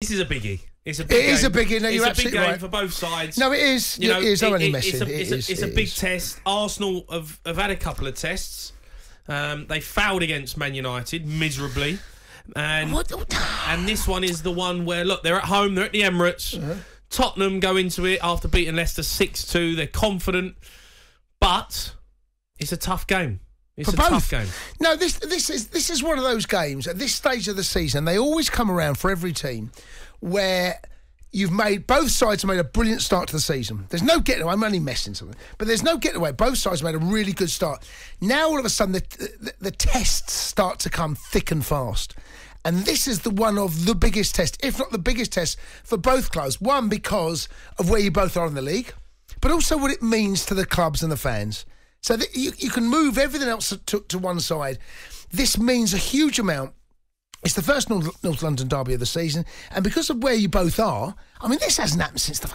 This is a biggie. It's a big game. No, you're absolutely right. It's a big game for both sides. No, it is. It is. I'm only messing. It's a big test. Arsenal have had a couple of tests. They failed against Man United miserably. And this one is the one where, look, they're at home. They're at the Emirates. Uh-huh. Tottenham go into it after beating Leicester 6-2. They're confident. But it's a tough game. It's a tough game. No, this is one of those games at this stage of the season. They always come around for every team where both sides have made a brilliant start to the season. There's no getting away. I'm only messing something, but there's no getting away. Both sides have made a really good start. Now all of a sudden the tests start to come thick and fast. And this is one of the biggest tests, if not the biggest test, for both clubs. One, because of where you both are in the league, but also what it means to the clubs and the fans. So that you can move everything else to one side. This means a huge amount. It's the first North London derby of the season. And because of where you both are, I mean, this hasn't happened since the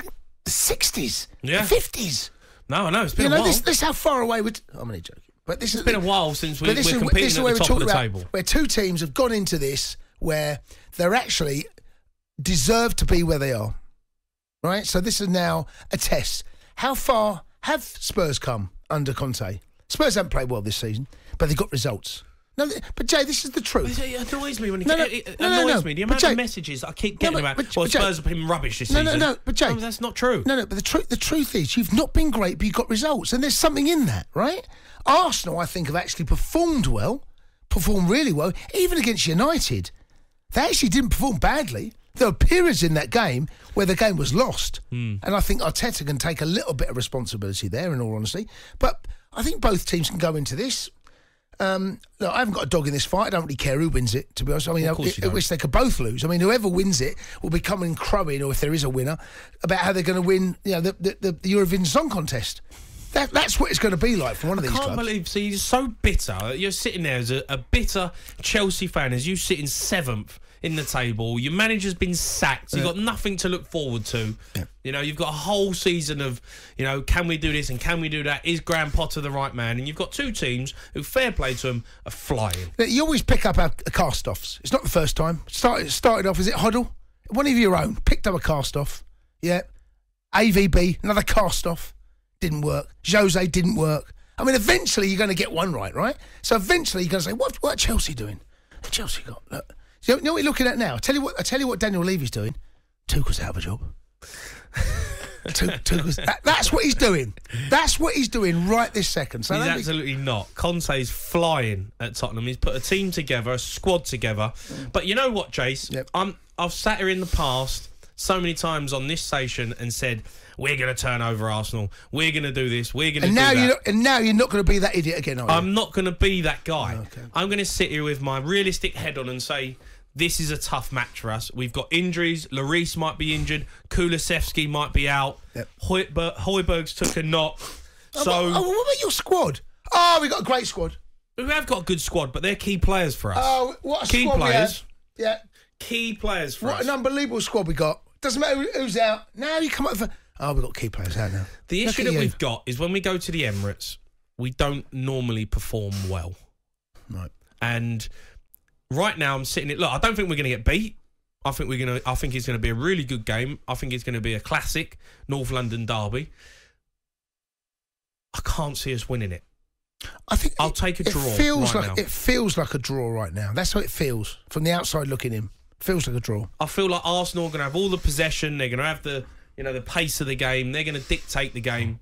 60s, the 50s. No, I know. It's been a while. This is how far away I'm only joking. But this it's been a while since we're competing at the top of the table. Where two teams have gone into this where they're actually deserve to be where they are. Right? So this is now a test. How far have Spurs come under Conte? Spurs haven't played well this season, but they've got results. No, but Jay, this is the truth. It annoys me when it annoys me. The amount of messages I keep getting about, Spurs have been rubbish this season. No, but Jay, that's not true. No, but the truth is you've not been great, but you've got results, and there's something in that, right? Arsenal, I think, have actually performed really well, even against United. They actually didn't perform badly. There were periods in that game where the game was lost. And I think Arteta can take a little bit of responsibility there, in all honesty. But I think both teams can go into this. Look, I haven't got a dog in this fight. I don't really care who wins it, to be honest. I mean, I wish they could both lose. I mean, whoever wins it will be coming crowing, or if there is a winner, about how they're going to win the Eurovision Song Contest. That's what it's going to be like for one of these clubs. I can't believe, you're so bitter. You're sitting there as a bitter Chelsea fan, as you sit in 7th in the table. Your manager's been sacked. You've got nothing to look forward to. Yeah. You've got a whole season of, can we do this and can we do that? Is Graham Potter the right man? And you've got two teams who, fair play to them, are flying. You always pick up cast-offs. It's not the first time. Started off, is it Hoddle? One of your own picked up a cast-off. Yeah. AVB, another cast-off. Didn't work. Jose didn't work. I mean, eventually you're going to get one right? So eventually you're going to say, what are Chelsea doing? What Chelsea got? Look. You know what you're looking at now? I tell you what Daniel Levy's doing. Tuchel's out of a job. Tuchel's, that's what he's doing. That's what he's doing right this second. So he's absolutely not. Conte's flying at Tottenham. He's put a team together, a squad together. But you know what, Jace? Yep. I've sat here in the past so many times on this station and said, we're going to turn over Arsenal. We're going to do this. We're going to do that. And now you're not going to be that idiot again, are you? I'm not going to be that guy. Oh, okay. I'm going to sit here with my realistic head on and say, this is a tough match for us. We've got injuries. Lloris might be injured. Kulusevski might be out. Yep. Højbjerg's took a knock. What about your squad? Oh, we've got a great squad. We have got a good squad, but they're key players for us. Oh, what a key squad players. We have. Yeah. Key players for us. What an unbelievable squad we got. Doesn't matter who's out. Now you come up with... we've got key players out now. The issue that we've got is when we go to the Emirates, we don't normally perform well. Right. And right now I'm sitting... Look, I don't think we're going to get beat. I think it's going to be a really good game. I think it's going to be a classic North London derby. I can't see us winning it. I think I'll take a draw. It feels like a draw right now. That's how it feels from the outside looking in. Feels like a draw. I feel like Arsenal are going to have all the possession. They're going to have the pace of the game. They're going to dictate the game,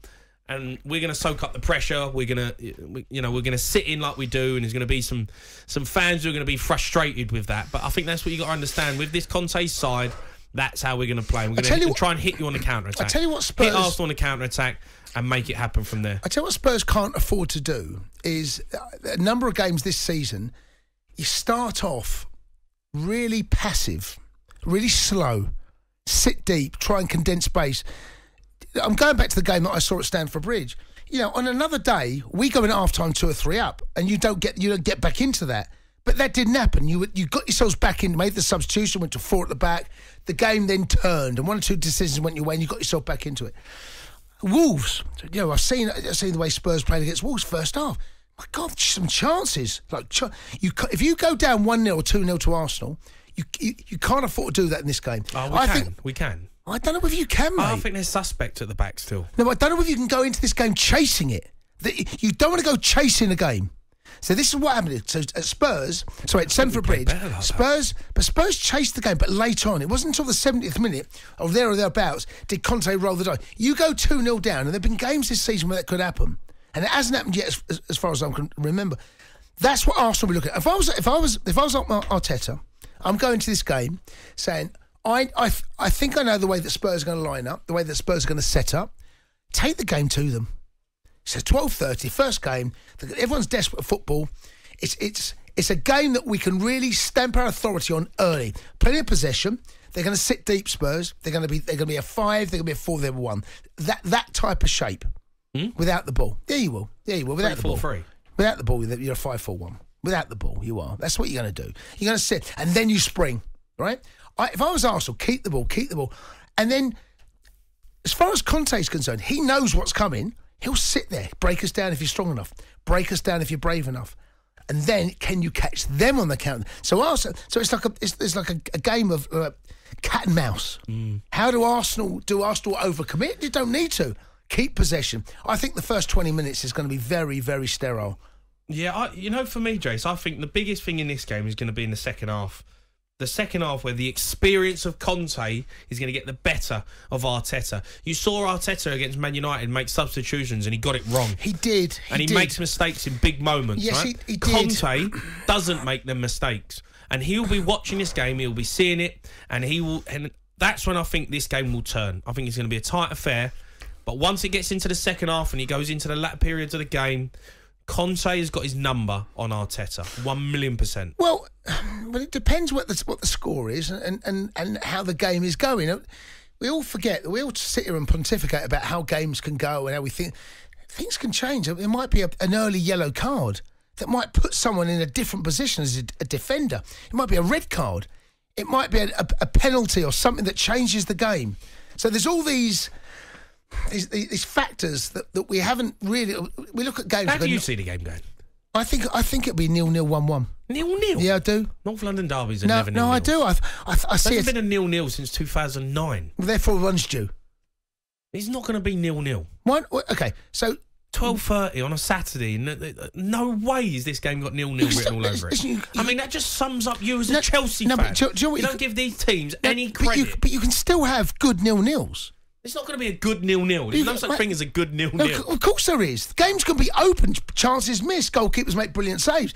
and we're going to soak up the pressure. We're going to sit in like we do, and there's going to be some fans who are going to be frustrated with that. But I think that's what you got to understand with this Conte side. That's how we're going to play. We're going to try and hit you on the counter attack. I tell you what, Spurs hit Arsenal on the counter attack and make it happen from there. I tell you what, Spurs can't afford to do is a number of games this season. You start off really passive, really slow, sit deep, try and condense space. I'm going back to the game that I saw at Stamford Bridge. On another day, we go in at half-time 2 or 3 up, and you don't get back into that. But that didn't happen. You got yourselves back in, made the substitution, went to 4 at the back. The game then turned, and 1 or 2 decisions went your way, and you got yourself back into it. Wolves, I've seen the way Spurs played against Wolves first half. My God, some chances. If you go down 1-0 or 2-0 to Arsenal, You can't afford to do that in this game. Oh, we can. I don't know whether you can, mate. I think there's suspect at the back still. No, I don't know whether you can go into this game chasing it. You don't want to go chasing a game. So this is what happened. So at Spurs, at Stamford Bridge, like Spurs chased the game, but late on. It wasn't until the 70th minute, or there or thereabouts, did Conte roll the dice. You go 2-0 down, and there have been games this season where that could happen, and it hasn't happened yet, as far as I can remember. That's what Arsenal will be looking at. If I was Arteta, I'm going to this game saying, I think I know the way that Spurs are going to line up, the way that Spurs are going to set up. Take the game to them. It's a 12:30 first game. Everyone's desperate for football. It's a game that we can really stamp our authority on early. Plenty of possession. They're going to sit deep. Spurs. They're going to be a 5. They're going to be a 4. They're a 1. That type of shape. Without the ball. Yeah, you will. Without the ball. 3-4-3. Without the ball, you're a 5-4-1. Without the ball, you are. That's what you're going to do. You're going to sit and then you spring. Right? If I was Arsenal, keep the ball, and then as far as Conte's concerned, he knows what's coming. He'll sit there, break us down if you're strong enough, break us down if you're brave enough, and then can you catch them on the counter? So it's like a game of cat and mouse. How do Arsenal overcommit? You don't need to. Keep possession. I think the first 20 minutes is going to be very, very sterile. Yeah, for me, Jace, I think the biggest thing in this game is going to be in the second half. The second half, where the experience of Conte is going to get the better of Arteta. You saw Arteta against Man United make substitutions and he got it wrong. He did. He makes mistakes in big moments, yes, right? He did. Conte doesn't make them mistakes. And he'll be watching this game, he'll be seeing it, and that's when I think this game will turn. I think it's going to be a tight affair. But once it gets into the second half and he goes into the latter periods of the game, Conte has got his number on Arteta, 1,000,000%. Well, but it depends what the score is and how the game is going. We all forget, we all sit here and pontificate about how games can go and how we think. Things can change. It might be an early yellow card that might put someone in a different position as a defender. It might be a red card. It might be a penalty or something that changes the game. So there's all these factors that we haven't really. We look at games. How do you see the game going? I think it'll be 0-0, 1-1. 0-0? Yeah, I do. North London derbies are never 0-0. No, I do. I see it. It's been a 0-0 since 2009. Therefore, one's due. It's not going to be 0-0. One. Okay, so 12:30 on a Saturday. No way is this game got 0-0 written all over it. I mean, that just sums up you as a Chelsea fan. But you don't give these teams any credit. But you can still have good 0-0s. It's not going to be a good 0-0. There's no such thing as a good 0-0. No, of course there is. Games can be open, chances missed, goalkeepers make brilliant saves.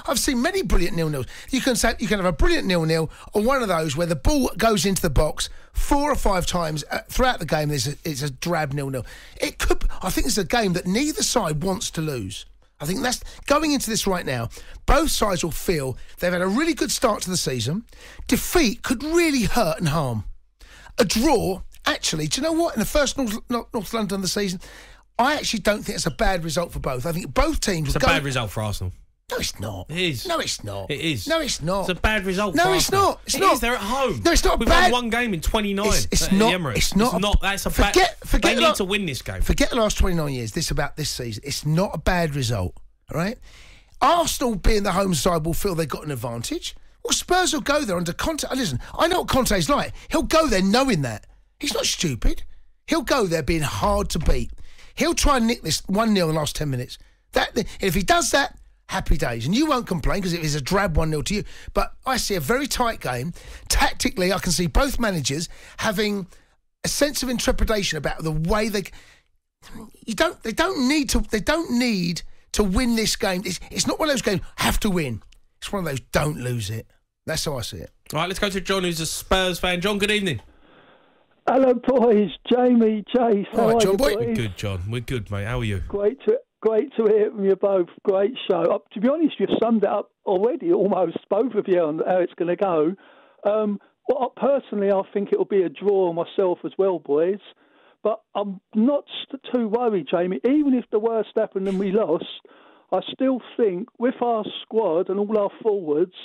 I've seen many brilliant 0-0s. You can have a brilliant 0-0 or one of those where the ball goes into the box 4 or 5 times throughout the game. It's a drab 0-0. It could. I think it's a game that neither side wants to lose. I think that's going into this right now. Both sides will feel they've had a really good start to the season. Defeat could really hurt and harm. A draw. Actually, do you know what? In the first North London of the season, I actually don't think it's a bad result for both. I think both teams... It's a bad result for Arsenal. No, it's not. It is. No, it's not. It is. No, it's not. It's a bad result for Arsenal. No, it's not. It is. They're at home. No, it's not We've bad. won one game in 29 It's not. It's not. That's a bad... They need to win this game. Forget the last 29 years. About this season. It's not a bad result, all right? Arsenal, being the home side, will feel they've got an advantage. Well, Spurs will go there under Conte. Listen, I know what Conte's like. He'll go there knowing that. He's not stupid. He'll go there being hard to beat. He'll try and nick this 1-0 in the last 10 minutes. If he does that, happy days. And you won't complain because it is a drab 1-0 to you. But I see a very tight game. Tactically, I can see both managers having a sense of intrepidation about the way they don't need to win this game. It's not one of those games, have to win. It's one of those, don't lose it. That's how I see it. All right, let's go to John, who's a Spurs fan. John, good evening. Hello, boys. Jamie, Jace. How are John, you, boy? boys? We're good, John. We're good, mate. How are you? Great to hear from you both. Great show. To be honest, you've summed it up already, almost, both of you, on how it's going to go. Personally, I think it'll be a draw myself as well, boys. But I'm not too worried, Jamie. Even if the worst happened and we lost, I still think with our squad and all our forwards,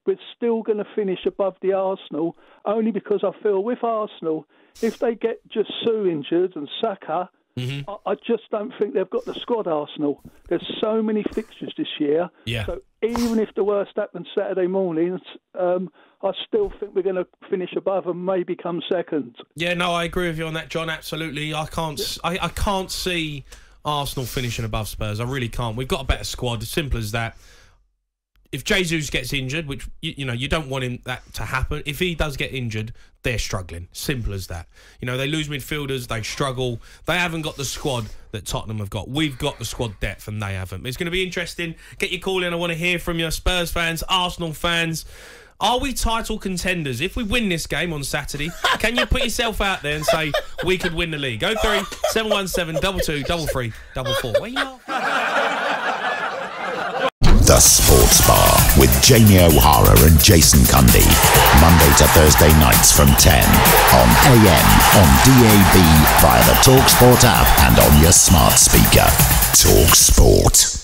we're still going to finish above the Arsenal, only because I feel with Arsenal, if they get just Sue injured and Saka, I just don't think they've got the squad, Arsenal. There's so many fixtures this year. Yeah. So even if the worst happens Saturday morning, I still think we're going to finish above and maybe come second. Yeah, no, I agree with you on that, John. Absolutely. I can't see Arsenal finishing above Spurs. I really can't. We've got a better squad. As simple as that. If Jesus gets injured, which you don't want that to happen, if he does get injured, they're struggling. Simple as that. They lose midfielders, they struggle. They haven't got the squad that Tottenham have got. We've got the squad depth and they haven't. It's going to be interesting. Get your call in. I want to hear from you, Spurs fans, Arsenal fans. Are we title contenders? If we win this game on Saturday, can you put yourself out there and say we could win the league? 03 717 22 33 44. Where you are? The Sports Bar with Jamie O'Hara and Jason Cundy. Monday to Thursday nights from 10 on AM, on DAB, via the talkSPORT app and on your smart speaker. talkSPORT.